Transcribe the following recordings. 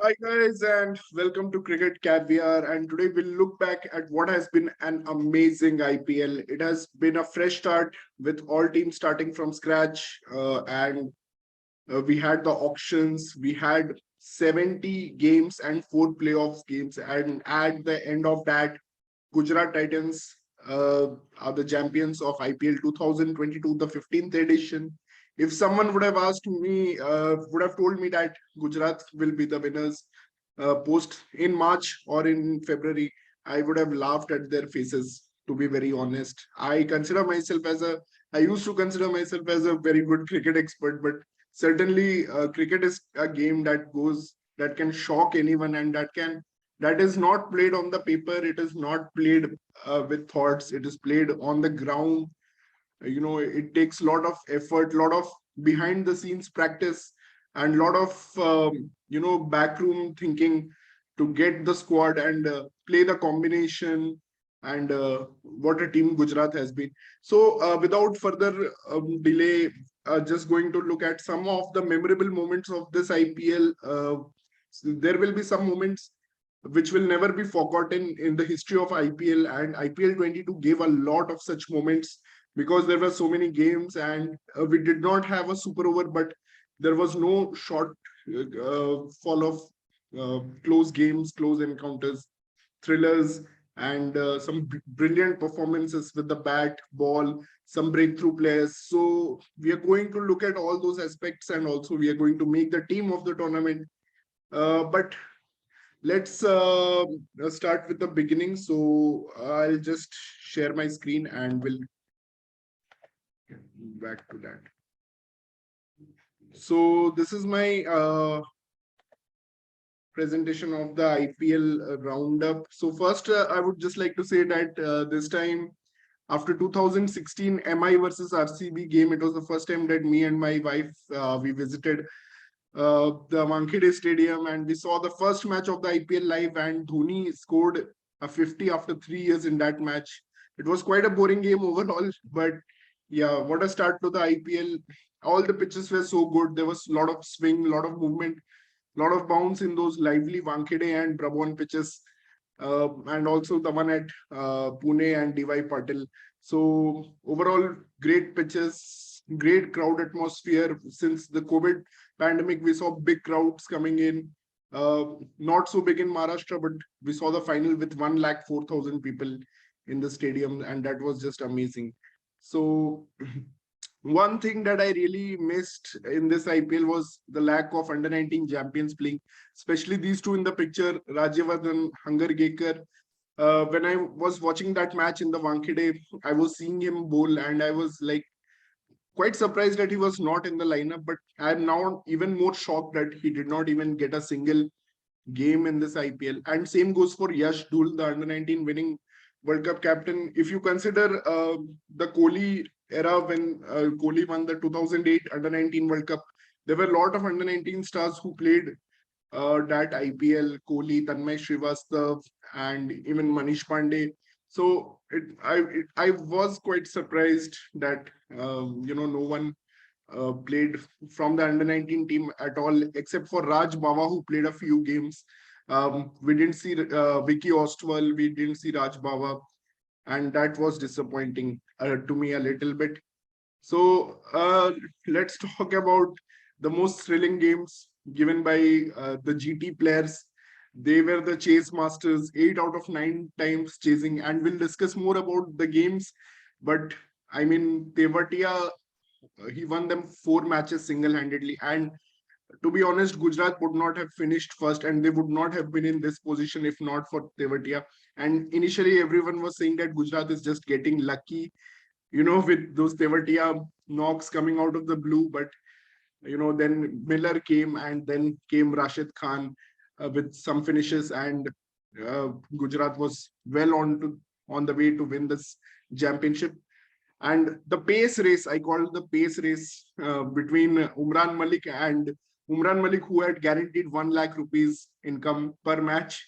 Hi guys, and welcome to Cricket Caviar. And today we'll look back at what has been an amazing IPL. It has been a fresh start with all teams starting from scratch, and we had the auctions. We had 70 games and four playoffs games, and at the end of that, Gujarat Titans are the champions of IPL 2022, the 15th edition. If someone would have asked me, would have told me that Gujarat will be the winners post in March or in February, I would have laughed at their faces. To be very honest, I used to consider myself as a very good cricket expert, but certainly cricket is a game that can shock anyone, and that is not played on the paper. It is not played with thoughts. It is played on the ground. It takes a lot of effort, lot of behind the scenes practice, and lot of backroom thinking to get the squad and play the combination, and what a team Gujarat has been. So without further delay, just going to look at some of the memorable moments of this IPL. There will be some moments which will never be forgotten in the history of IPL, and IPL 22 gave a lot of such moments because there were so many games, and we did not have a super over, but there was no short fall of close games, close encounters, thrillers, and some brilliant performances with the bat, ball, some breakthrough players. So we are going to look at all those aspects, and also we are going to make the team of the tournament. But let's start with the beginning. So I'll just share my screen and we'll get back to that. So this is my presentation of the IPL roundup. So first, I would just like to say that this time, after 2016 MI versus RCB game, it was the first time that me and my wife we visited the Wankhede Stadium, and we saw the first match of the IPL live, and Dhoni scored a 50 after 3 years in that match. It was quite a boring game overall, but yeah, what a start to the IPL. All the pitches were so good. There was a lot of swing, a lot of movement, a lot of bounce in those lively Wankhede and Brabon pitches, and also the one at Pune and DY Patil. So overall, great pitches, great crowd atmosphere. Since the COVID pandemic, we saw big crowds coming in. Not so big in Maharashtra, but we saw the final with 104,000 people in the stadium, and that was just amazing. So one thing that I really missed in this IPL was the lack of under 19 champions playing, especially these two in the picture, Rajyavardhan, Hangargekar. When I was watching that match in the Wankhede, I was seeing him bowl, and I was like quite surprised that he was not in the lineup. But I'm now even more shocked that he did not even get a single game in this IPL. And same goes for Yash Dhul, the under 19 winning World Cup captain. If you consider the Kohli era, when Kohli won the 2008 under 19 World Cup, there were a lot of under 19 stars who played that IPL: Kohli, Tanmay Srivastav, and even Manish Pandey. So I was quite surprised that no one played from the under 19 team at all, except for Raj Bawa, who played a few games. We didn't see Vicky Ostwal, we didn't see Raj Bawa, and that was disappointing to me a little bit. So let's talk about the most thrilling games given by the GT players. They were the chase masters, 8 out of 9 times chasing, and we'll discuss more about the games. But I mean, Tewatia, he won them 4 matches single-handedly. And to be honest, Gujarat would not have finished first, and they would not have been in this position if not for Tewatia. And initially, everyone was saying that Gujarat is just getting lucky, with those Tewatia knocks coming out of the blue. But then Miller came, and then came Rashid Khan with some finishes, and Gujarat was well on the way to win this championship. And the pace race, I call it the pace race between Umran Malik, who had guaranteed 1 lakh rupees income per match.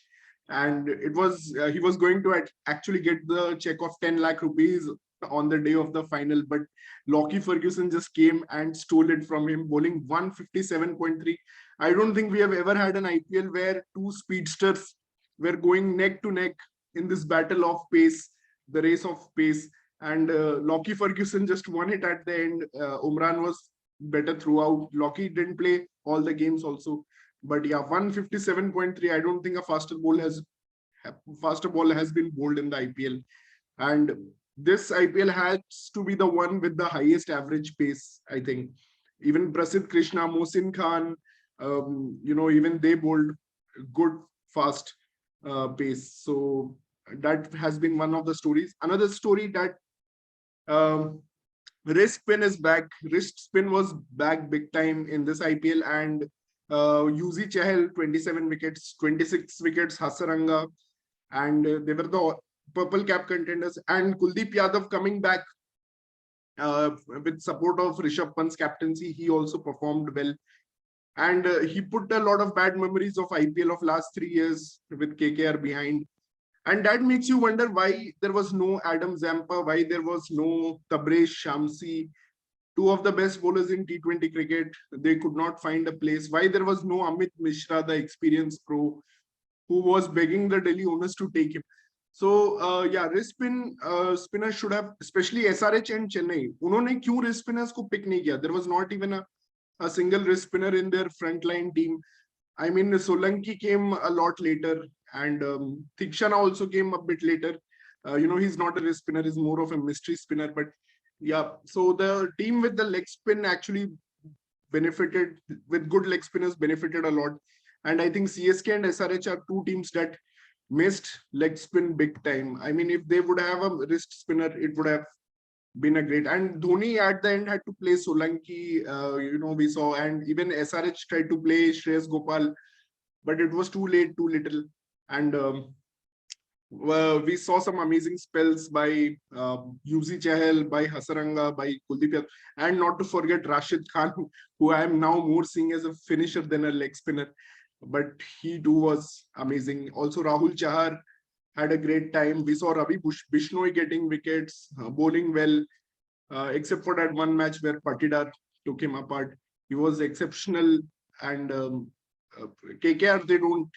And it was he was going to actually get the check of 10 lakh rupees on the day of the final, but Lockie Ferguson just came and stole it from him, bowling 157.3. I don't think we have ever had an IPL where two speedsters were going neck to neck in this battle of pace, the race of pace. And Lockie Ferguson just won it at the end. Umran was better throughout. Lockie didn't play all the games also. But yeah, 157.3. I don't think a faster ball has been bowled in the IPL. And this IPL has to be the one with the highest average pace, I think. Even Prasidh Krishna, Mohsin Khan, even they bowled good, fast pace. So that has been one of the stories. Another story that um, wrist spin is back. Wrist spin was back big time in this IPL, and UZ Chahal 27 wickets, 26 wickets, Hasaranga, and they were the purple cap contenders. And Kuldeep Yadav coming back with support of Rishabh Pant's captaincy, he also performed well. And he put a lot of bad memories of IPL of last 3 years with KKR behind. And that makes you wonder why there was no Adam Zampa, why there was no Tabraiz Shamsi, two of the best bowlers in T20 cricket. They could not find a place. Why there was no Amit Mishra, the experienced pro, who was begging the Delhi owners to take him. So yeah, wrist spinner should have, especially SRH and Chennai. उन्होंने क्यों wrist spinners को pick नहीं किया? There was not even a single wrist spinner in their frontline team. I mean, Solanki came a lot later, and Thikshana also came a bit later. He's not a wrist spinner; he's more of a mystery spinner. But yeah, so the team with the leg spin actually benefited, with good leg spinners benefited a lot. And I think CSK and SRH are two teams that missed leg spin big time. I mean, if they would have a wrist spinner, it would have been a great. And Dhoni at the end had to play Solanki, we saw, and even SRH tried to play Shreyas Gopal, but it was too late, too little. And we saw some amazing spells by UZ Chahal, by Hasaranga, by Kuldeep Yadav, and not to forget Rashid Khan, who I am now more seeing as a finisher than a leg spinner. But he too was amazing. Also, Rahul Chahar had a great time. We saw Ravi Bishnoi getting wickets, bowling well, except for that one match where Patidar took him apart. He was exceptional. And KKR, they don't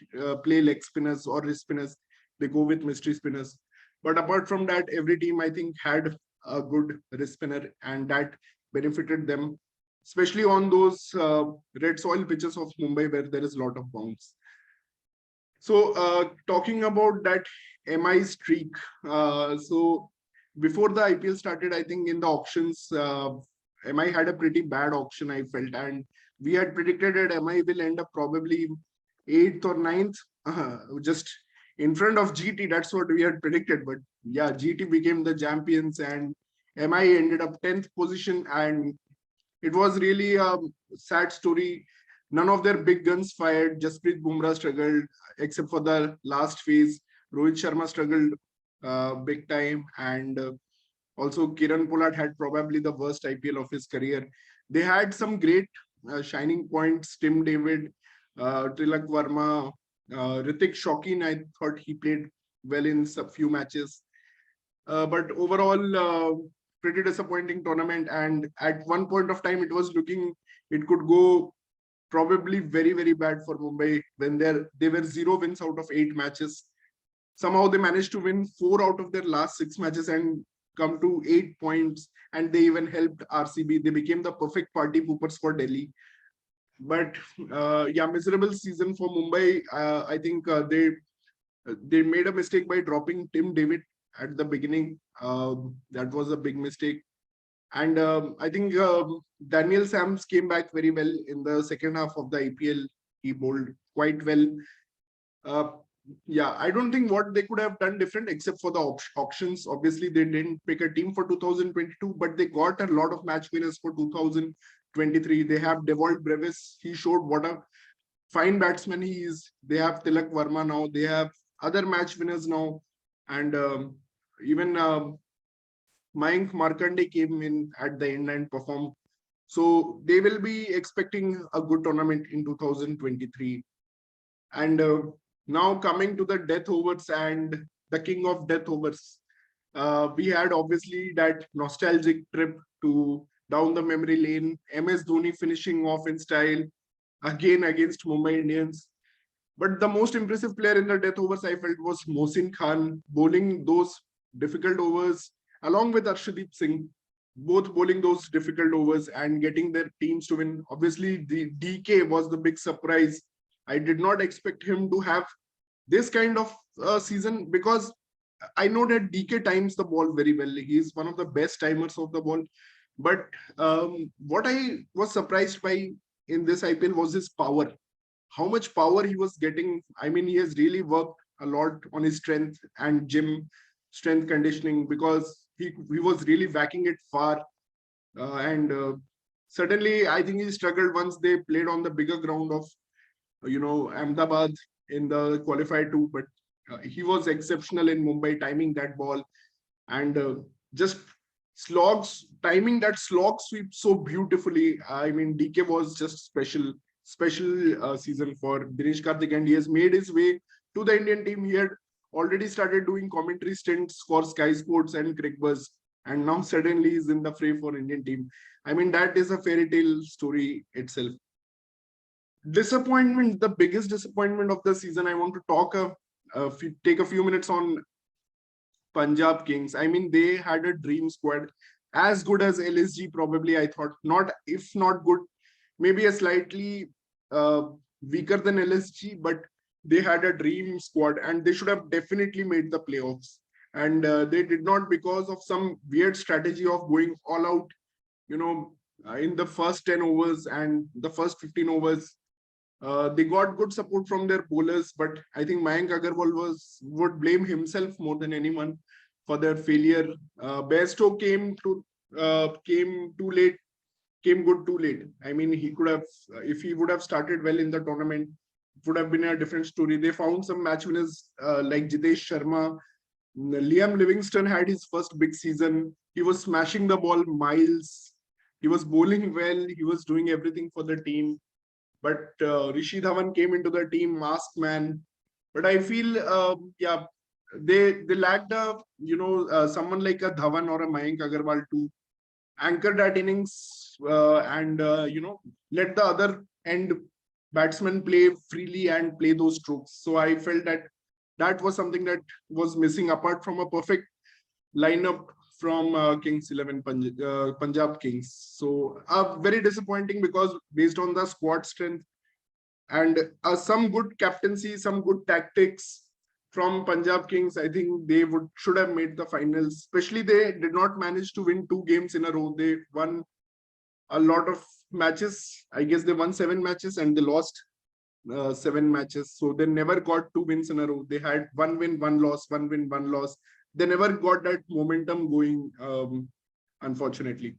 play leg spinners or wrist spinners. They go with mystery spinners. But apart from that, every team, I think, had a good wrist spinner, and that benefited them, especially on those red soil pitches of Mumbai where there is a lot of bounce. So talking about that MI streak, so before the IPL started, I think in the auctions, MI had a pretty bad auction, I felt, and we had predicted that MI will end up probably 8th or 9th, just in front of GT. That's what we had predicted. But yeah, GT became the champions, and MI ended up 10th position, and it was really a sad story. None of their big guns fired. Jasprit Bumrah struggled, except for the last phase. Rohit Sharma struggled big time, and also Kiran Pollard had probably the worst IPL of his career. They had some great shining points. Tim David, Tilak Verma, Ritik Shokeen. I thought he played well in a few matches, but overall, pretty disappointing tournament. And at one point of time, it was looking, it could go probably very, very bad for Mumbai when they were 0 wins out of 8 matches. Somehow they managed to win 4 out of their last 6 matches and come to 8 points. And they even helped RCB. They became the perfect party poopers for Delhi. But yeah, miserable season for Mumbai. I think they made a mistake by dropping Tim David at the beginning. That was a big mistake. And I think Daniel Sams came back very well in the second half of the IPL. He bowled quite well. Yeah, I don't think what they could have done different except for the auctions. Obviously, they didn't pick a team for 2022, but they got a lot of match winners for 2023. They have Devold Brevis. He showed what a fine batsman he is. They have Tilak Verma now. They have other match winners now. And even Mayank Markande came in at the end and performed. So they will be expecting a good tournament in 2023. And now coming to the death overs and the king of death overs. We had obviously that nostalgic trip to down the memory lane. MS Dhoni finishing off in style again against Mumbai Indians. But the most impressive player in the death overs I felt was Mohsin Khan, bowling those difficult overs along with Arshdeep Singh, both bowling those difficult overs and getting their teams to win. Obviously, the DK was the big surprise. I did not expect him to have this kind of season, because I know that DK times the ball very well. He is one of the best timers of the ball. But what I was surprised by in this IPL was his power, how much power he was getting. I mean, he has really worked a lot on his strength and gym strength conditioning, because he was really backing it far. And Certainly, I think he struggled once they played on the bigger ground of, Ahmedabad in the qualifier too. But he was exceptional in Mumbai, timing that ball and just slogs, timing that slog sweep so beautifully. I mean, DK was just special season for Dinesh Karthik, and he has made his way to the Indian team. He had already started doing commentary stints for Sky Sports and Crickbuzz, and now suddenly he's in the fray for Indian team. I mean, that is a fairy tale story itself. Disappointment, the biggest disappointment of the season, I want to take a few minutes on Punjab Kings. I mean, they had a dream squad, as good as LSG probably. I thought, not if not good, maybe a slightly weaker than LSG, but they had a dream squad and they should have definitely made the playoffs. And they did not, because of some weird strategy of going all out, you know, in the first 10 overs and the first 15 overs. They got good support from their bowlers, but I think Mayank Agarwal would blame himself more than anyone for their failure. Bairstow came too late, came good too late. I mean, he could have, if he would have started well in the tournament, it would have been a different story. They found some match winners like Jitesh Sharma. Liam Livingston had his first big season. He was smashing the ball miles. He was bowling well. He was doing everything for the team. But Rishi Dhawan came into the team, masked man. But I feel, yeah, they lacked someone like a Dhawan or a Mayank Agarwal to anchor that innings and let the other end batsmen play freely and play those strokes. So I felt that that was something that was missing, apart from a perfect lineup from Kings 11 Punjab Kings. So very disappointing, because based on the squad strength and some good captaincy, some good tactics from Punjab Kings, I think they should have made the finals. Especially they did not manage to win 2 games in a row. They won a lot of matches. I guess they won 7 matches and they lost 7 matches. So they never got 2 wins in a row. They had 1 win, 1 loss, 1 win, 1 loss. They never got that momentum going, unfortunately.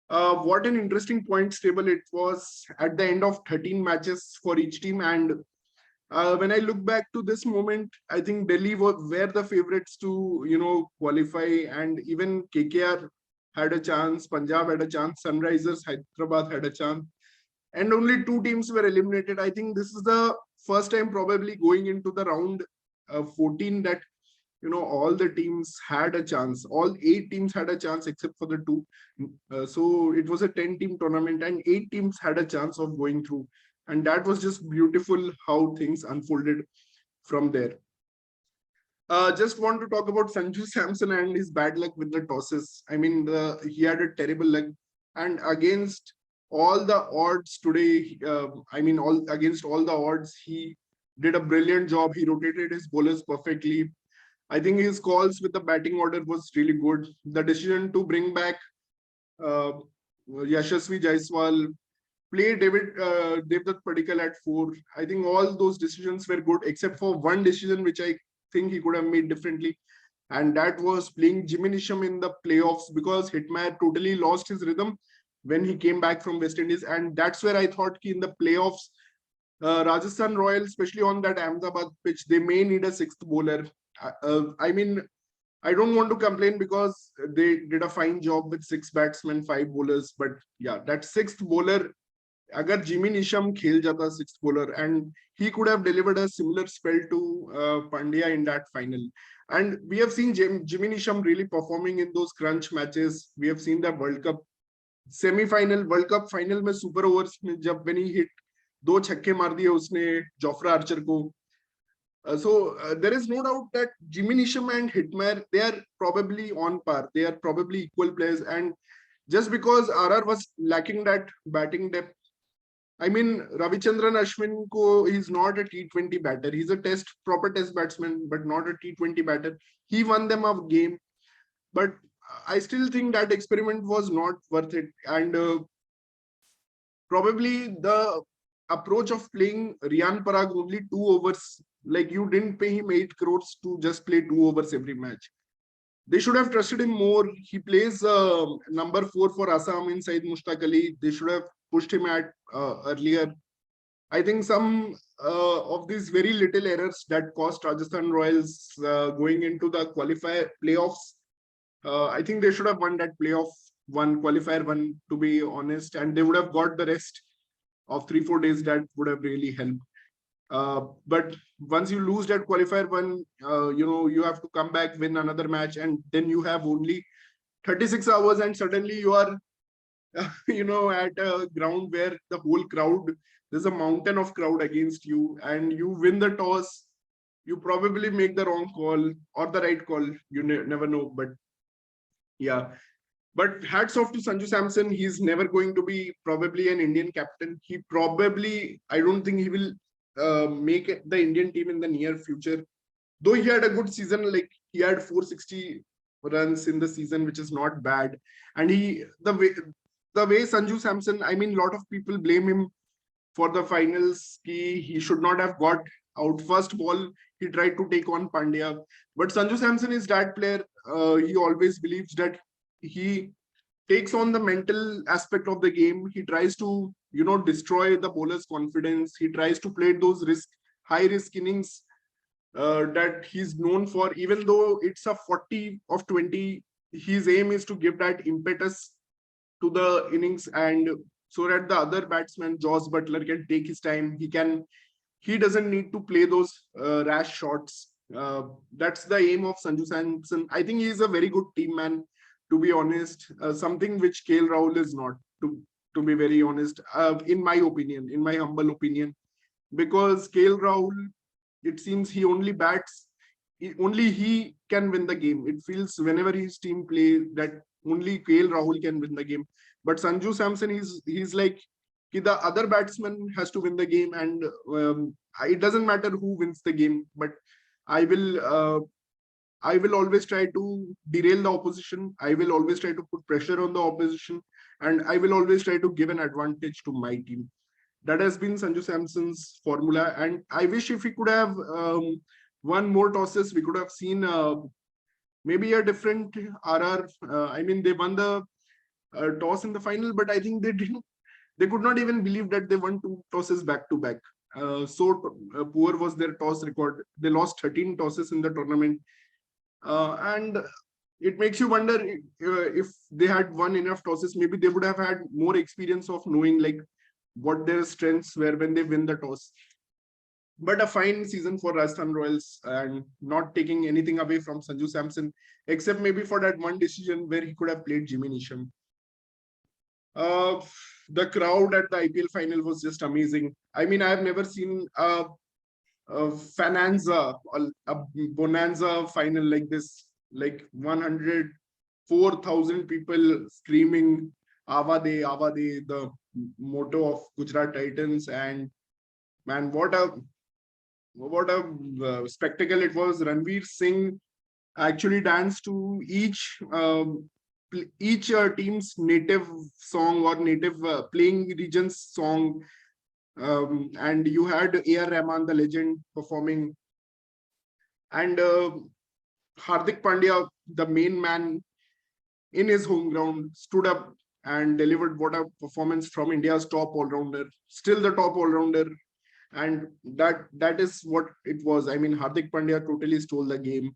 What an interesting points table it was at the end of 13 matches for each team. And when I look back to this moment, I think Delhi were the favorites to, qualify. And even KKR had a chance, Punjab had a chance, Sunrisers Hyderabad had a chance. And only 2 teams were eliminated. I think this is the first time probably going into the round 14 that all the teams had a chance. All 8 teams had a chance except for the 2. So it was a 10-team tournament and 8 teams had a chance of going through. And that was just beautiful how things unfolded from there. Just want to talk about Sanju Samson and his bad luck with the tosses. I mean, he had a terrible luck, and against all the odds today, against all the odds, he did a brilliant job. He rotated his bowlers perfectly. I think his calls with the batting order was really good. The decision to bring back uh, Yashasvi Jaiswal, play Devdutt Padikkal at 4. I think all those decisions were good, except for one decision which I think he could have made differently, and that was playing Jimmy Nisham in the playoffs, because Hitmaier totally lost his rhythm when he came back from West Indies, and that's where I thought in the playoffs, Rajasthan Royals, especially on that Ahmedabad pitch, they may need a 6th bowler. I mean, I don't want to complain because they did a fine job with 6 batsmen, 5 bowlers. But yeah, that 6th bowler, अगर Jimmy Neesham खेल जाता sixth bowler, and he could have delivered a similar spell to Pandya in that final. And we have seen Jimmy Nisham really performing in those crunch matches. We have seen the World Cup semi-final, World Cup final में super overs में जब when he hit 2 छक्के मार दिए उसने Jofra Archer को. So there is no doubt that Jimmy Nisham and Hitmaier, they are probably on par. They are probably equal players. And just because RR was lacking that batting depth, I mean, Ravichandran Ashwin ko, he's not a T20 batter. He's a proper test batsman, but not a T20 batter. He won them a game, but I still think that experiment was not worth it. And probably the approach of playing Riyan Parag only 2 overs, like you didn't pay him 8 crores to just play 2 overs every match. They should have trusted him more. He plays number 4 for Assam inside Mushtaq Ali. They should have pushed him at earlier. I think some of these very little errors that cost Rajasthan Royals going into the qualifier playoffs. I think they should have won that qualifier one, to be honest, and they would have got the rest of 3-4 days. That would have really helped. But once you lose that qualifier one, you have to come back, win another match, and then you have only 36 hours, and suddenly you are, at a ground where the whole crowd, there's a mountain of crowd against you, and you win the toss. You probably make the wrong call or the right call. You never know. But yeah. But hats off to Sanju Samson. He's never going to be probably an Indian captain. I don't think he will make the Indian team in the near future. Though he had a good season, like he had 460 runs in the season, which is not bad. And the way Sanju Samson, I mean, a lot of people blame him for the finals. He should not have got out. First ball, he tried to take on Pandya. But Sanju Samson is that player. He always believes that he takes on the mental aspect of the game. He tries to, destroy the bowler's confidence. He tries to play those high risk innings that he's known for. Even though it's a 40 of 20, his aim is to give that impetus to the innings, and so that the other batsman, Josh Butler, can take his time. He doesn't need to play those rash shots. That's the aim of Sanju Samson. I think he is a very good team man, to be honest, something which KL Rahul is not, to be very honest, in my humble opinion, because KL Rahul, it seems he only bats, only he can win the game. It feels whenever his team play that only KL Rahul can win the game. But Sanju Samson, he's like, the other batsman has to win the game, and it doesn't matter who wins the game, but I will always try to derail the opposition. I will always try to put pressure on the opposition, and I will always try to give an advantage to my team. That has been Sanju Samson's formula, and I wish if he could have won more tosses, we could have seen maybe a different RR. I mean, they won the toss in the final, but I think they didn't. They could not even believe that they won 2 tosses back to back. So poor was their toss record. They lost 13 tosses in the tournament. And it makes you wonder if they had won enough tosses, maybe they would have had more experience of knowing like what their strengths were when they win the toss. But a fine season for Rajasthan Royals, and not taking anything away from Sanju Samson, except maybe for that one decision where he could have played Jimmy Nisham. The crowd at the IPL final was just amazing. I mean, I have never seen a bonanza final like this, like 104,000 people screaming Avade, Avade, the motto of Gujarat Titans. And man, what a spectacle it was. Ranveer Singh actually danced to each team's native song or native playing region's song. And you had A.R. Rahman, the legend, performing, and Hardik Pandya, the main man in his home ground, stood up and delivered what a performance from India's top all-rounder, still the top all-rounder. And that is what it was. I mean, Hardik Pandya totally stole the game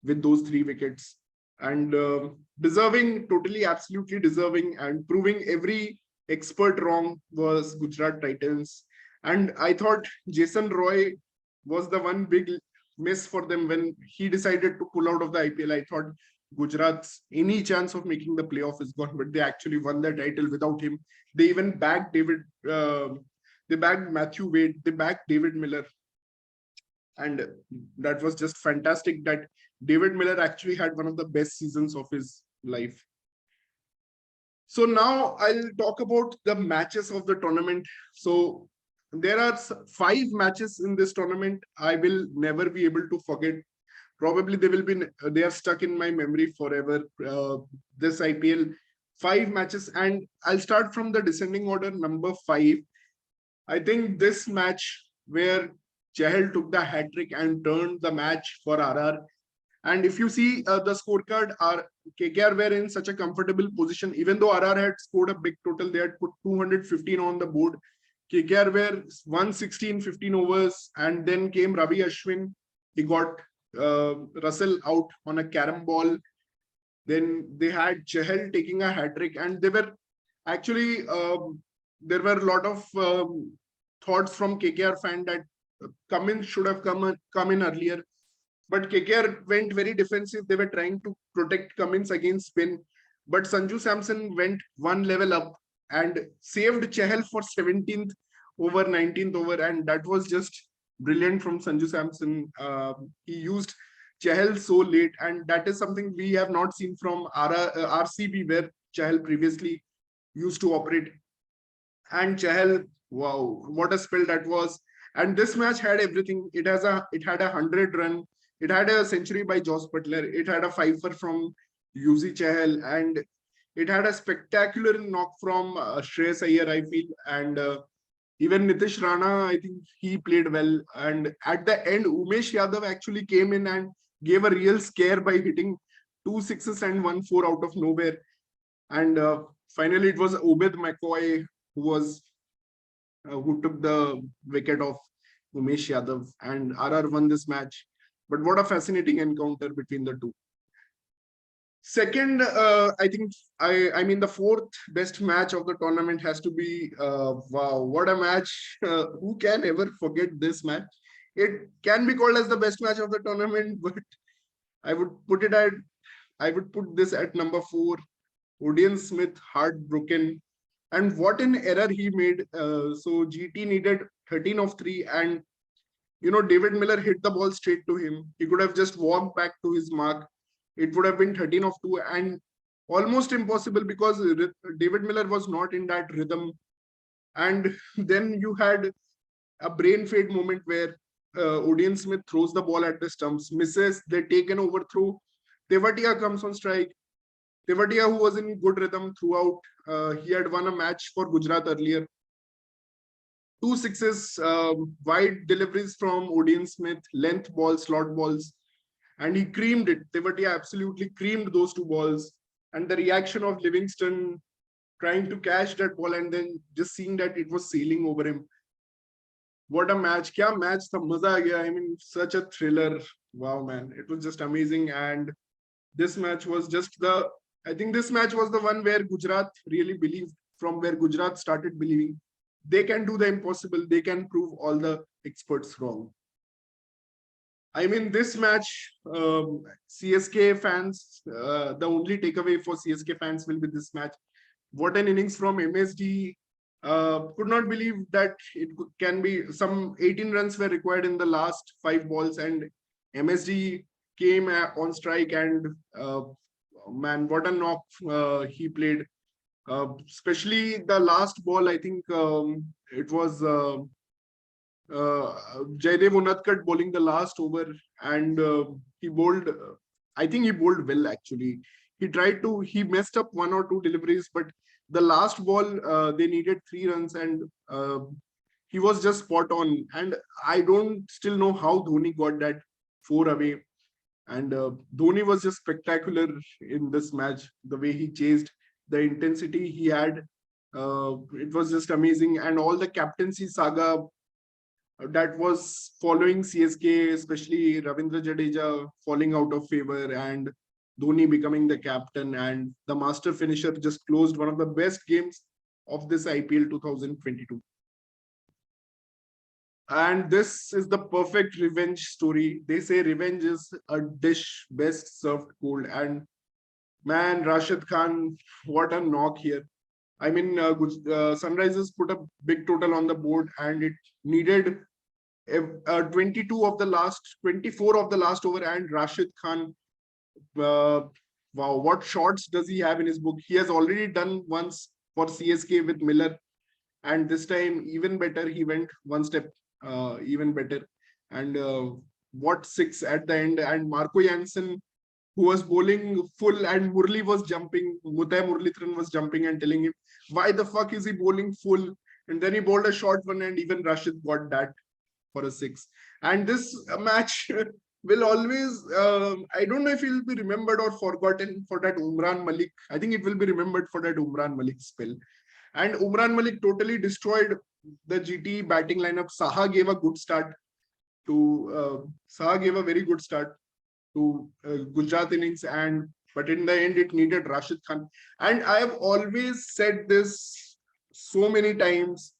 with those 3 wickets, and deserving, totally, absolutely deserving, and proving every expert wrong was Gujarat Titans. And I thought Jason Roy was the one big miss for them when he decided to pull out of the IPL. I thought Gujarat's any chance of making the playoff is gone, but they actually won the title without him. They even backed they backed Matthew Wade, they backed David Miller, and that was just fantastic. That David Miller actually had one of the best seasons of his life. So now I'll talk about the matches of the tournament. So there are 5 matches in this tournament I will never be able to forget. Probably they are stuck in my memory forever. This IPL, 5 matches, and I'll start from the descending order. Number 5, I think this match where Chahal took the hat trick and turned the match for RR. And if you see the scorecard, KKR were in such a comfortable position. Even though RR had scored a big total, they had put 215 on the board. KKR were 116, 15 overs, and then came Ravi Ashwin. He got Russell out on a carom ball. Then they had Chahal taking a hat trick, and they were actually there were a lot of thoughts from KKR fan that Cummins should have come in earlier. But KKR went very defensive. They were trying to protect Cummins against spin. But Sanju Samson went one level up and saved Chahal for 17th over, 19th over. And that was just brilliant from Sanju Samson. He used Chahal so late. And that is something we have not seen from RCB, where Chahal previously used to operate. And Chahal, wow, what a spell that was. And this match had everything. It had a 100-run. It had a century by Joss Butler. It had a fifer from Yuzi Chahal, and it had a spectacular knock from Shreyas Iyer, I feel. And even Nitish Rana, I think he played well. And at the end, Umesh Yadav actually came in and gave a real scare by hitting 2 sixes and 1 4 out of nowhere. And finally, it was Obed McCoy who took the wicket of Umesh Yadav, and RR won this match. But what a fascinating encounter between the two. Second, I think I mean the 4th best match of the tournament has to be wow, what a match. Who can ever forget this match? It can be called as the best match of the tournament, but I would put this at number 4. Odion Smith heartbroken, and what an error he made. So GT needed 13 of 3, and David Miller hit the ball straight to him. He could have just walked back to his mark. It would have been 13 of 2, and almost impossible because David Miller was not in that rhythm. And then you had a brain fade moment where Odion Smith throws the ball at the stumps, misses, they take an overthrow. Tewatia comes on strike. Tewatia, who was in good rhythm throughout, he had won a match for Gujarat earlier. 2 sixes, wide deliveries from Odion Smith, length balls, slot balls, and he creamed it. Tewatia absolutely creamed those 2 balls. And the reaction of Livingston trying to catch that ball and then just seeing that it was sailing over him. What a match. Kya match tha, maza aa gaya. I mean, such a thriller. Wow, man. It was just amazing. And this match was I think this match was the one where Gujarat really believed, from where Gujarat started believing they can do the impossible. They can prove all the experts wrong. I mean, this match, CSK fans, the only takeaway for CSK fans will be this match. What an innings from MSD. Could not believe that it can be. Some 18 runs were required in the last 5 balls, and MSD came on strike, and man, what a knock he played. Especially the last ball, I think it was Jaydev Unadkat bowling the last over, and he bowled. I think he bowled well actually. He messed up 1 or 2 deliveries, but the last ball they needed 3 runs, and he was just spot on. And I don't still know how Dhoni got that 4 away. And Dhoni was just spectacular in this match. The way he chased, the intensity he had, it was just amazing. And all the captaincy saga that was following CSK, especially Ravindra Jadeja falling out of favor and Dhoni becoming the captain, and the master finisher just closed one of the best games of this IPL 2022. And this is the perfect revenge story. They say revenge is a dish best served cold. And man, Rashid Khan, what a knock here. I mean, Sunrisers put a big total on the board, and it needed 22 of the last, 24 of the last over, and Rashid Khan, uh, wow, what shots does he have in his book? He has already done once for CSK with Miller, and this time even better, he went one step even better. And what six at the end, and Marco Jansen, who was bowling full, and Murli was jumping, Mutai Muralitharan was jumping and telling him, why the fuck is he bowling full? And then he bowled a short one, and even Rashid got that for a six. And this match will always, I don't know if he'll be remembered or forgotten for that Umran Malik. I think it will be remembered for that Umran Malik spell. And Umran Malik totally destroyed the GT batting lineup. Saha gave a good start Saha gave a very good start to Gujarat innings, and but in the end it needed Rashid Khan. And I have always said this so many times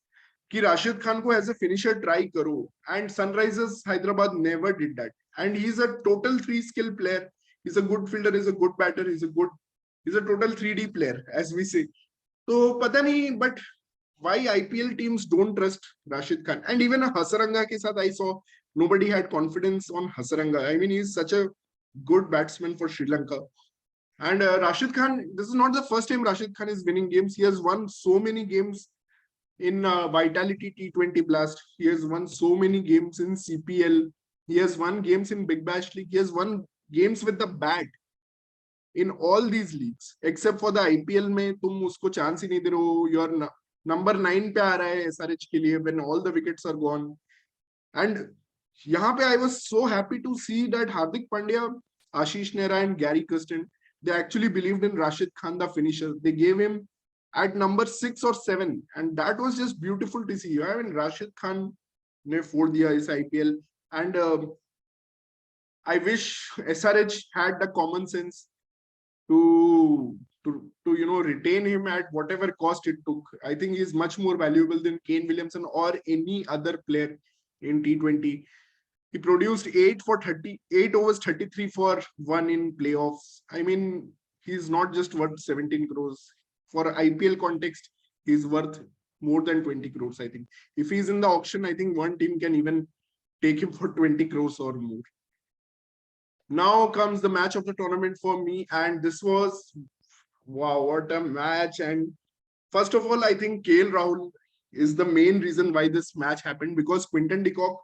कि Rashid Khan ko as a finisher try karo, and Sunrisers Hyderabad never did that. And he's a total three skill player. He's a good fielder, he's a good batter, he's a total 3D player, as we say. So pata nahi, but why IPL teams don't trust Rashid Khan? And even a Hasaranga ke sath I saw nobody had confidence on Hasaranga. I mean, he's such a good batsman for Sri Lanka. And Rashid Khan, this is not the first time Rashid Khan is winning games. He has won so many games in Vitality T20 Blast. He has won so many games in CPL. He has won games in Big Bash League. He has won games with the bat in all these leagues, except for the IPL में तुम उसको chance ही नहीं दे रहे हो. You're number 9 पे आ रहा है SRH के लिए when all the wickets are gone. And यहाँ पे I was so happy to see that Hardik Pandya, Ashish Nehra and Gary Kirsten, they actually believed in Rashid Khan, the finisher. They gave him at number 6 or 7, and that was just beautiful to see. I mean, Rashid Khan ने फोड़ दिया इस IPL. And I wish SRH had the common sense to retain him at whatever cost it took. I think he is much more valuable than Kane Williamson or any other player in T20. He produced 8 for 38 overs, 33 for 1 in playoffs. I mean, he's not just worth 17 crores. For IPL context, he's worth more than 20 crores, I think. If he's in the auction, I think one team can even take him for 20 crores or more. Now comes the match of the tournament for me, and this was, wow, what a match. And first of all, I think KL Rahul is the main reason why this match happened, because Quinton de Kock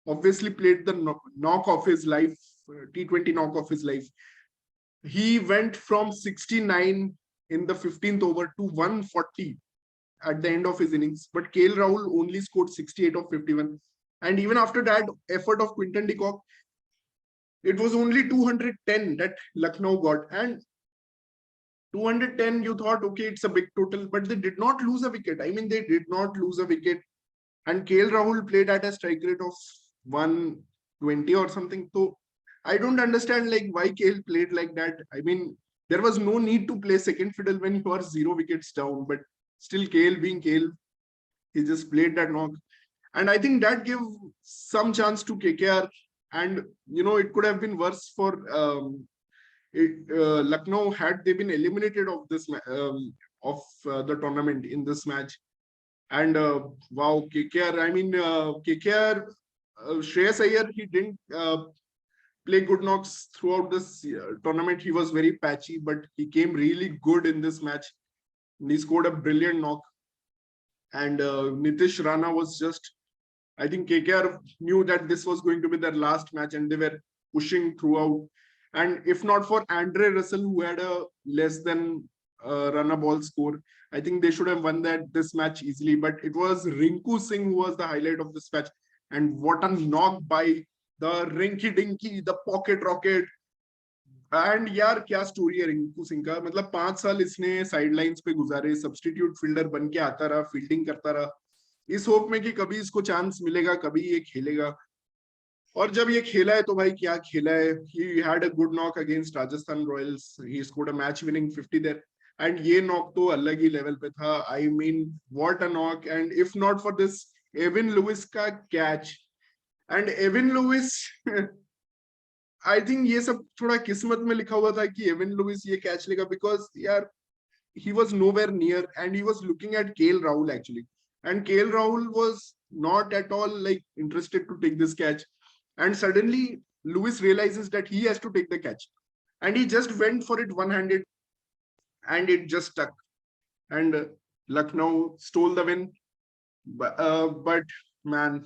obviously played the knock of his life, T20 knock of his life. He went from 69 in the 15th over to 140 at the end of his innings, but KL Rahul only scored 68 of 51. And even after that effort of Quinton de Kock, it was only 210 that Lucknow got. And 210, you thought, okay, it's a big total, but they did not lose a wicket. I mean, they did not lose a wicket. And KL Rahul played at a strike rate of 120 or something. So I don't understand like why KL played like that. I mean, there was no need to play second fiddle when you are 0 wickets down, but still KL being KL, he just played that knock. And I think that gave some chance to KKR. And, it could have been worse for Lucknow had they been eliminated of this the tournament in this match. And wow, KKR, I mean, KKR, Shreyas Iyer, he didn't play good knocks throughout this tournament. He was very patchy, but he came really good in this match. He scored a brilliant knock. And Nitish Rana was just, I think KKR knew that this was going to be their last match, and they were pushing throughout. And if not for Andre Russell, who had a less than run ball score, I think they should have won this match easily. But it was Rinku Singh who was the highlight of this match. And what a knock by the Rinky Dinky, the pocket rocket. And यार क्या story है रिंकू सिंह का. मतलब 5 साल इसने sidelines पे गुजारे, substitute fielder बन के आता रहा, फील्डिंग करता रहा, इस होप में कि कभी इसको चांस मिलेगा, कभी ये खेलेगा. और जब ये खेला है तो भाई क्या खेला है. He had a good knock against Rajasthan Royals. He scored a match winning 50 there. And ये नॉक तो अलग ही लेवल पे था. I mean what a knock. And if not for this Evin Lewis का catch, and Evin Lewis I think ये सब थोड़ा किस्मत में लिखा हुआ था कि एविन लुइस ये कैच लेगा, बिकॉज यार he was nowhere near and he was looking at KL Rahul actually, and KL Rahul was not at all like interested to take this catch, and suddenly Lewis realizes that he has to take the catch, and he just went for it one-handed and it just stuck, and Lucknow stole the win. But man,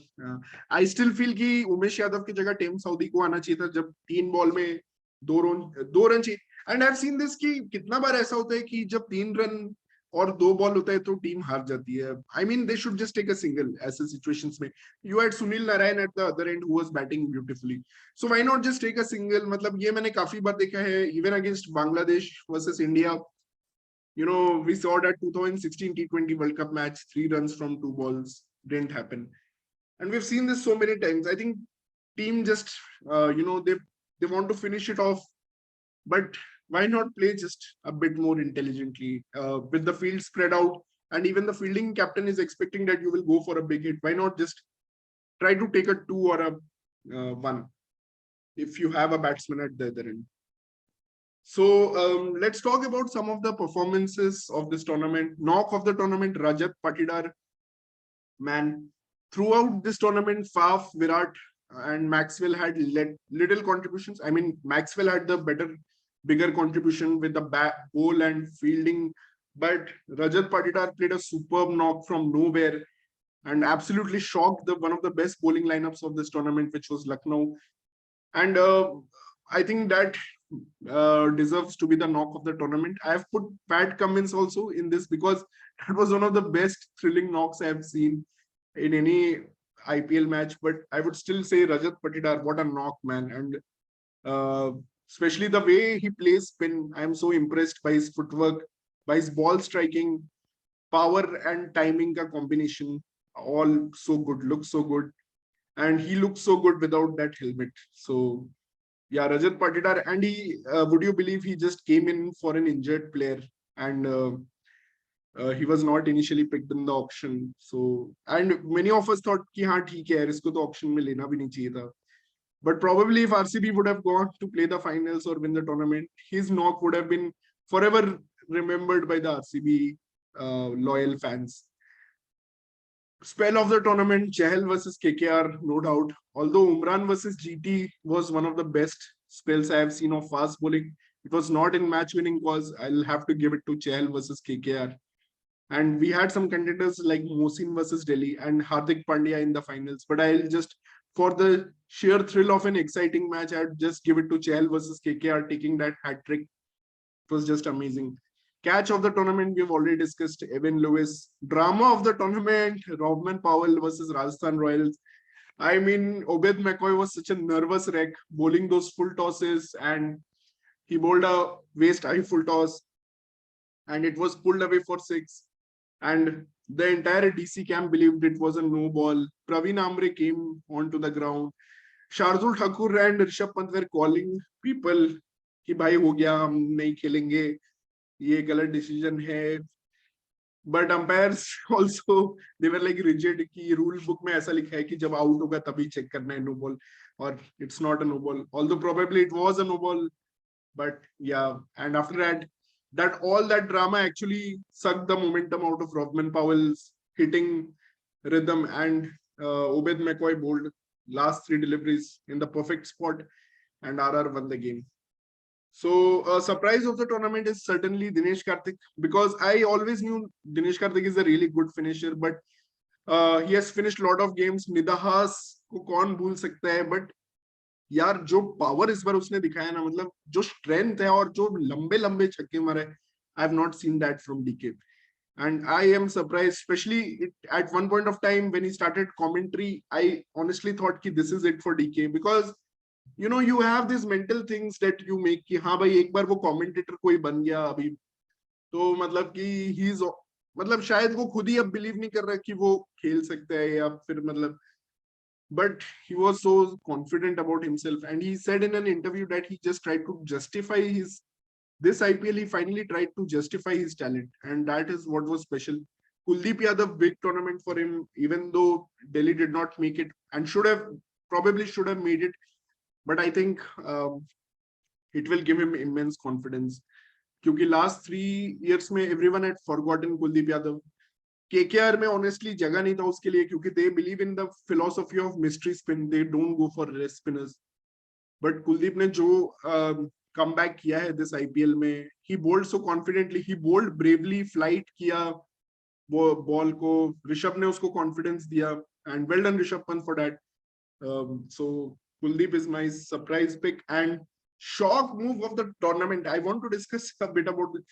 I still feel कि उमेश यादव की जगह team Saudi को आना चाहिए था जब 3 ball में 2 run चाहिए. And I have seen this कि कितना बार ऐसा होता है कि जब 3 रन और 2 बॉल होता है तो टीम हार जाती है. I mean they should just take a single ऐसे सिचुएशंस में. You had Sunil Narayan at the other end who was batting beautifully, so why not just take a single. मतलब ये मैंने काफी बार देखा है, even against Bangladesh versus India. We saw that 2016 T20 World Cup match, 3 runs from 2 balls didn't happen, and we've seen this so many times. I think team just, they want to finish it off, but why not play just a bit more intelligently with the field spread out, and even the fielding captain is expecting that you will go for a big hit. Why not just try to take a 2 or a 1 if you have a batsman at the other end. So let's talk about some of the performances of this tournament. Knock of the tournament, Rajat Patidar. Man, throughout this tournament, Faf, Virat, and Maxwell had little contributions. I mean, Maxwell had the bigger contribution with the bowl and fielding. But Rajat Patidar played a superb knock from nowhere and absolutely shocked one of the best bowling lineups of this tournament, which was Lucknow. And I think that deserves to be the knock of the tournament. I have put Pat Cummins also in this because that was one of the best thrilling knocks I have seen in any IPL match. But I would still say Rajat Patidar, what a knock, man. And especially the way he plays spin, I am so impressed by his footwork, by his ball striking, power and timing ka combination. All so good, looks so good. And he looks so good without that helmet. So yeah, Rajat Patidar, and would you believe he just came in for an injured player, and he was not initially picked in the auction. So, and many of us thought कि हाँ ठीक है, इसको तो auction में लेना भी नहीं चाहिए था. But probably if RCB would have gone to play the finals or win the tournament, his knock would have been forever remembered by the RCB loyal fans. Spell of the tournament, Chahal versus KKR, no doubt. Although Umran versus GT was one of the best spells I have seen of fast bowling, it was not in match-winning cause. I'll have to give it to Chahal versus KKR. And we had some contenders like Mohsin versus Delhi and Hardik Pandya in the finals. But I'll just, for the sheer thrill of an exciting match, I'd just give it to Chahal versus KKR taking that hat trick. It was just amazing. Catch of the tournament, we've already discussed Evan Lewis. Drama of the tournament, Robman Powell versus Rajasthan Royals. I mean, Obed McCoy was such a nervous wreck bowling those full tosses, and he bowled a waist high full toss and it was pulled away for 6. And the entire DC camp believed it was a no ball. Praveen Amre came onto the ground. Shardul Thakur and Rishabh Pant were calling people कि भाई हो गया, हम नहीं खेलेंगे, ये गलत decision है. But umpires also they were like rigid कि रूल बुक में ऐसा लिखा है कि जब आउट होगा तभी चेक करना है नो बॉल, और it's not a no ball, although probably it was a no ball. But yeah, and after that all that drama actually sucked the momentum out of Robman Powell's hitting rhythm, and Obed McCoy bowled last 3 deliveries in the perfect spot, and RR won the game. So a surprise of the tournament is certainly Dinesh Karthik, because I always knew Dinesh Karthik is a really good finisher, but he has finished a lot of games. Nidahas को कौन भूल सकता है, but यार जो power इस बार उसने दिखाया ना, मतलब जो स्ट्रेंथ है और जो लंबे लंबे छक्के मारे, I have not seen that from DK. And I am surprised, especially at one point of time when he started commentary, I honestly thought कि this is it for DK, because you have these mental things that you make कि हाँ भाई एक बार वो commentator कोई बन गया अभी, तो मतलब कि he's, मतलब शायद वो खुद ही अब बिलीव नहीं कर रहा कि वो खेल सकता है, या फिर मतलब, but he was so confident about himself, and he said in an interview that he just tried to justify his this IPL he finally tried to justify his talent, and that is what was special. Kuldeep Yadav, big tournament for him, even though Delhi did not make it and probably should have made it. But I think it will give him immense confidence. क्योंकि last 3 years में everyone had forgotten Kuldeep Yadav. KKR में honestly जगह नहीं था उसके लिए, क्योंकि they believe in the philosophy of mystery spin. They don't go for rest spinners. But Kuldeep ने जो comeback किया है this IPL में, he bowled so confidently, he bowled bravely, flight किया ball को, ऋषभ ने उसको confidence दिया, and well done Rishabh Pant for that. So Kuldeep is my surprise pick and shock move of the tournament. I want to discuss a bit about it.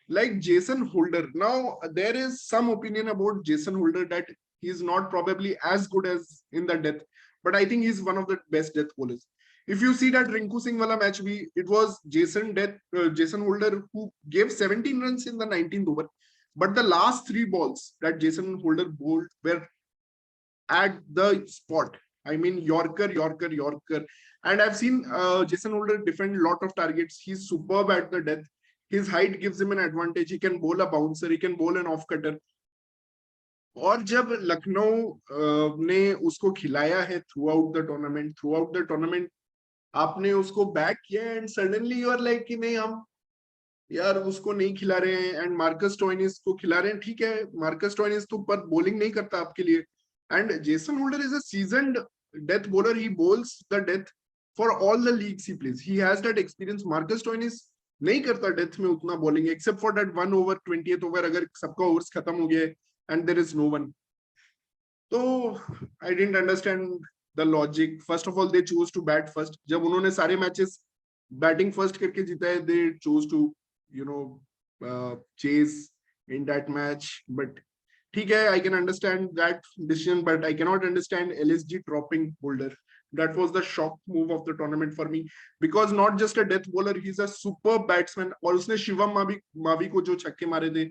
Like Jason Holder. Now there is some opinion about Jason Holder that he is not probably as good as in the death, but I think he's one of the best death bowlers. If you see that Rinku Singh wala match, it was Jason Holder who gave 17 runs in the 19th over, but the last 3 balls that Jason Holder bowled were at the spot. I mean, Yorker. And I've seen Jason Holder defend a lot of targets. He's superb at the death. His height gives him an advantage. He can bowl a bouncer. He can bowl an off cutter. और जब लखनऊ ने उसको खिलाया है throughout the tournament, आपने उसको back किया and suddenly you are like कि नहीं, हम यार उसको नहीं खिला रहे हैं and मार्कस स्टोइनिस को खिला रहे हैं. ठीक है, मार्कस स्टोइनिस तो पर bowling नहीं करता आपके लिए. And Jason Holder is a seasoned death bowler. He bowls the death for all the leagues he plays. He has that experience. Marcus Stoinis नहीं करता डेथ में उतना bowling, except for that 1 over 20th over, अगर सबका overs खत्म हो गया and there is no one. तो I didn't understand the logic. First of all they choose to bat first. जब उन्होंने सारे मैचेस बैटिंग फर्स्ट करके जीता है, they choose to chase in that match. But ठीक है, I can understand that decision, but I cannot understand LSG dropping Holder. That was the shock move of the tournament for me, because not just a death bowler, he's a superb batsman. और उसने शिवम मावी को जो छक्के मारे थे,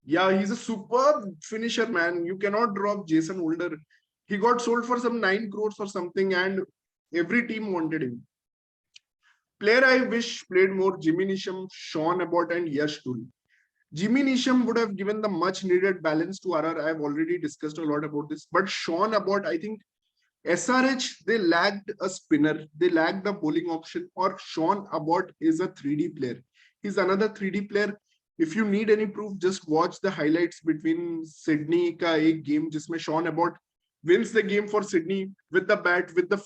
yeah, he's a superb finisher, man. You cannot drop Jason Holder. He got sold for some 9 crores or something, and every team wanted him. Player I wish played more: Jimmy Neesham, Sean Abbott, and Yash Dhul. Jimmy Neesham would have given the much needed balance to RR. I've already discussed a lot about this. But Sean Abbott, I think SRH, they lacked a spinner. They lacked the bowling option. Or Sean Abbott is a 3D player. He's another 3D player. If you need any proof, just watch the highlights between Sydney ka ek game जिसमें Sean Abbott wins the game for Sydney with the bat, with the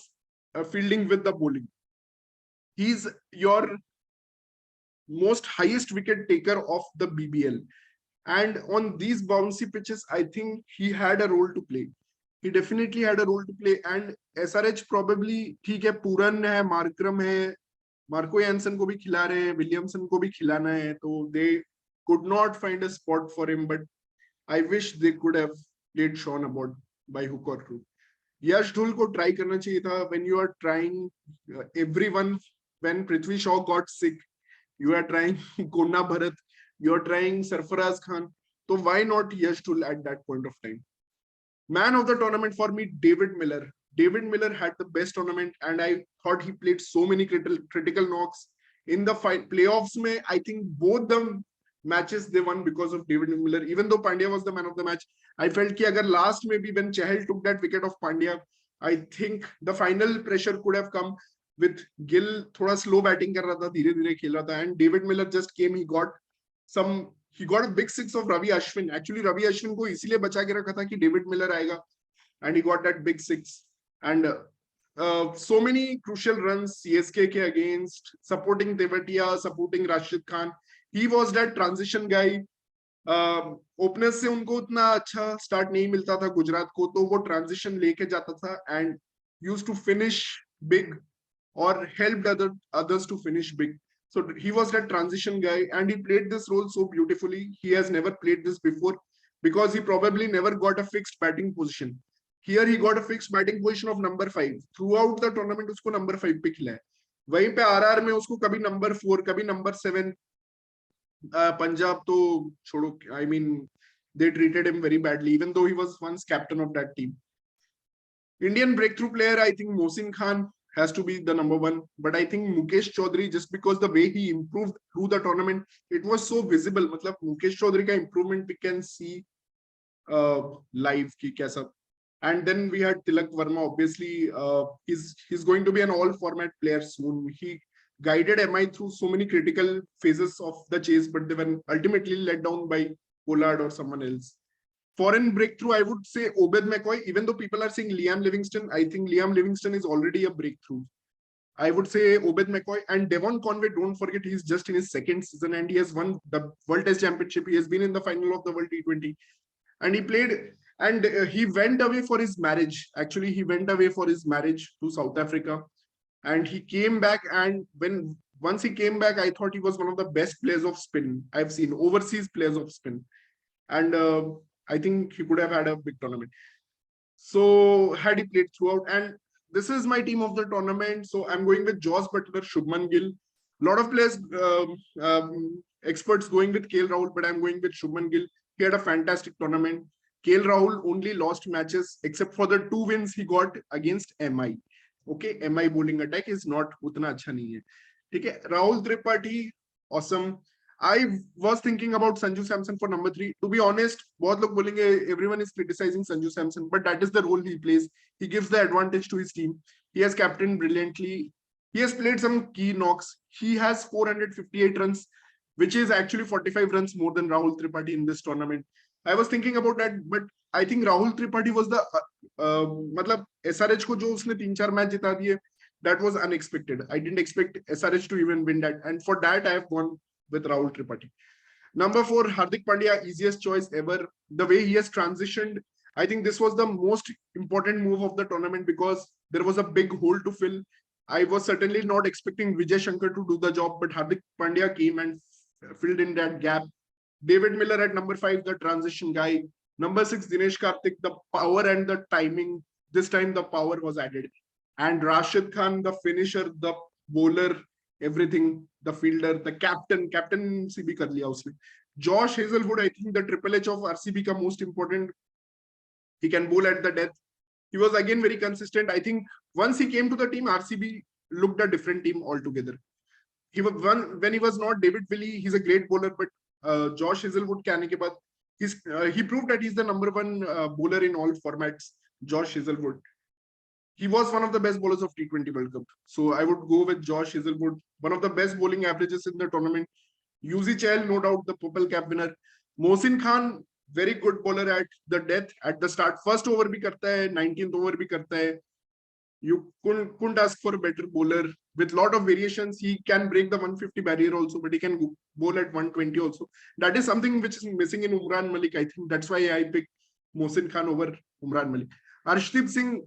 fielding, with the bowling. He's your most highest wicket taker of the BBL, and on these bouncy pitches I think he had a role to play. He definitely had a role to play. And SRH probably ठीक है, पूरन है, Markram है, Marco Jansen को भी खिला रहे हैं, Williamson को भी खिलाना है, तो they could not find a spot for him. But I wish they could have played Sean Abbott by hook or crook. यश धुल को ट्राई करना चाहिए था. when you are trying everyone, when Prithvi Shaw got sick, you are trying Konna Bharat, you are trying Sarfaraz Khan, so why not Yash Dhul at that point of time? Man of the tournament for me, David Miller. David Miller had the best tournament, and I thought he played so many critical knocks in the playoffs. I think both the matches they won because of David Miller. Even though Pandya was the man of the match, I felt कि अगर last maybe when Chahal took that wicket of Pandya, I think the final pressure could have come with Gill. थोड़ा slow batting कर रहा था, धीरे-धीरे खेल रहा था, and David Miller just came. He got a big 6 of Ravi Ashwin. Actually, Ravi Ashwin को इसीलिए बचा के रखा था कि David Miller आएगा, and he got that big 6. And so many crucial runs CSK के against, supporting Tewatia, supporting Rashid Khan. He was that transition guy. Opener से उनको उतना अच्छा स्टार्ट नहीं मिलता था गुजरात को, तो वो ट्रांजिशन लेके जाता था and used to finish big or helped others to finish big. So he was that transition guy, and he played this role so beautifully. He has never played this before because he probably never got a fixed batting position. Here he got a fixed batting position of number 5. Throughout the tournament उसको number 5 पे खिलाया. वहीं पे RR में उसको कभी number 4, कभी number 7. Punjab तो छोड़ो, I mean they treated him very badly, even though he was once captain of that team. Indian breakthrough player, I think Mohsin Khan has to be the number one. But I think Mukesh Chaudhary, just because the way he improved through the tournament, it was so visible. Matlab, Mukesh Chaudhary ka improvement we can see live ki kaisa. And then we had Tilak Verma. Obviously, he's going to be an all-format player soon. He guided MI through so many critical phases of the chase, but they were ultimately let down by Pollard or someone else. Foreign breakthrough, I would say Obed McCoy. Even though people are saying Liam Livingston, I think Liam Livingston is already a breakthrough. I would say Obed McCoy and Devon Conway. Don't forget, he's just in his second season and he has won the World Test Championship. He has been in the final of the World T20, and he played. And he went away for his marriage. Actually, he went away for his marriage to South Africa, and he came back. And once he came back, I thought he was one of the best players of spin I've seen, overseas players of spin, and I think he could have had a big tournament. So had he played throughout, and this is my team of the tournament. So I'm going with Joss Butler, Shubman Gill. A lot of players, experts going with KL Rahul, but I'm going with Shubman Gill. He had a fantastic tournament. KL Rahul only lost matches except for the 2 wins he got against MI. Okay, MI bowling attack is not utna acha nahi hai. Okay, Rahul Tripathi, awesome. I was thinking about Sanju Samson for number 3. To be honest, bahut log bolenge, everyone is criticizing Sanju Samson, but that is the role he plays. He gives the advantage to his team. He has captained brilliantly. He has played some key knocks. He has 458 runs, which is actually 45 runs more than Rahul Tripathi in this tournament. I was thinking about that, but I think Rahul Tripathi was the मतलब SRH को जो उसने 3-4 match जिता दिए, that was unexpected. I didn't expect SRH to even win that, and for that I have gone with Rahul Tripathi. Number 4, Hardik Pandya, easiest choice ever. The way he has transitioned, I think this was the most important move of the tournament because there was a big hole to fill. I was certainly not expecting Vijay Shankar to do the job, but Hardik Pandya came and filled in that gap. David Miller at number 5, the transition guy. Number 6, Dinesh Karthik, the power and the timing. This time the power was added. And Rashid Khan, the finisher, the bowler, everything, the fielder, the captain CB kar liya usne. Josh Hazelwood, I think the Triple H of RCB ka most important. He can bowl at the death. He was again very consistent. I think once he came to the team, RCB looked a different team altogether. He was when he was not David Willey, he's a great bowler, but Josh Hazelwood ke aane ke baad, he proved that he's the number 1 bowler in all formats. Josh Hazelwood. He was one of the best bowlers of T20 World Cup. So I would go with Josh Hazelwood, one of the best bowling averages in the tournament. Yuzi Chahal, no doubt the Purple Cap winner. Mohsin Khan, very good bowler at the death, at the start. First over bhi karta hai, 19th over bhi karta hai. You couldn't ask for a better bowler. With lot of variations, he can break the 150 barrier also, but he can bowl at 120 also. That is something which is missing in Umran Malik. I think that's why I picked Mohsin Khan over Umran Malik. Arshdeep Singh,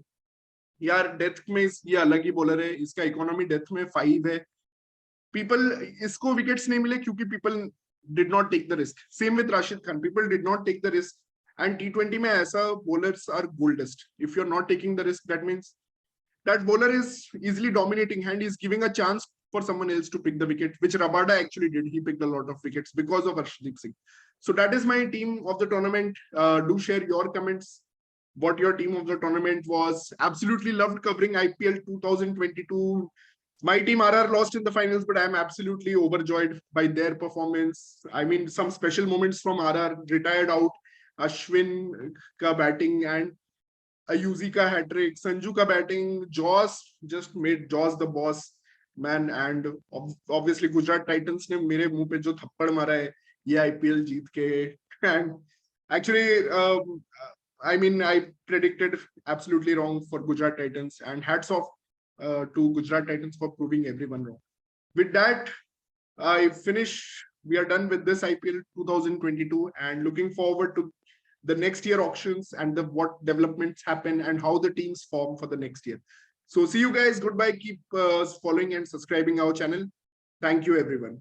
यार death में ये अलग ही bowler है, इसका economy death में 5 है. People इसको wickets नहीं मिले क्योंकि people did not take the risk. Same with Rashid Khan, people did not take the risk. And T20 में ऐसा bowlers are goldest. If you are not taking the risk, that means that bowler is easily dominating and is giving a chance for someone else to pick the wicket, which Rabada actually did. He picked a lot of wickets because of Arshdeep Singh. So that is my team of the tournament. Do share your comments what your team of the tournament was. Absolutely loved covering IPL 2022. My team RR lost in the finals, but I'm absolutely overjoyed by their performance. I mean, some special moments from RR. Retired out, Ashwin ka batting and Ayuzi ka hat-trick, Sanju ka batting, Joss just made Joss the boss man, and obviously Gujarat Titans ने मेरे मुंह पे जो थप्पड़ मारा है ये IPL जीत के. And actually I mean I predicted absolutely wrong for Gujarat Titans, and hats off to Gujarat Titans for proving everyone wrong. With that, I finish. We are done with this IPL 2022 and looking forward to the next year auctions and what developments happen and how the teams form for the next year. So see you guys. Goodbye. Keep following and subscribing our channel. Thank you, everyone.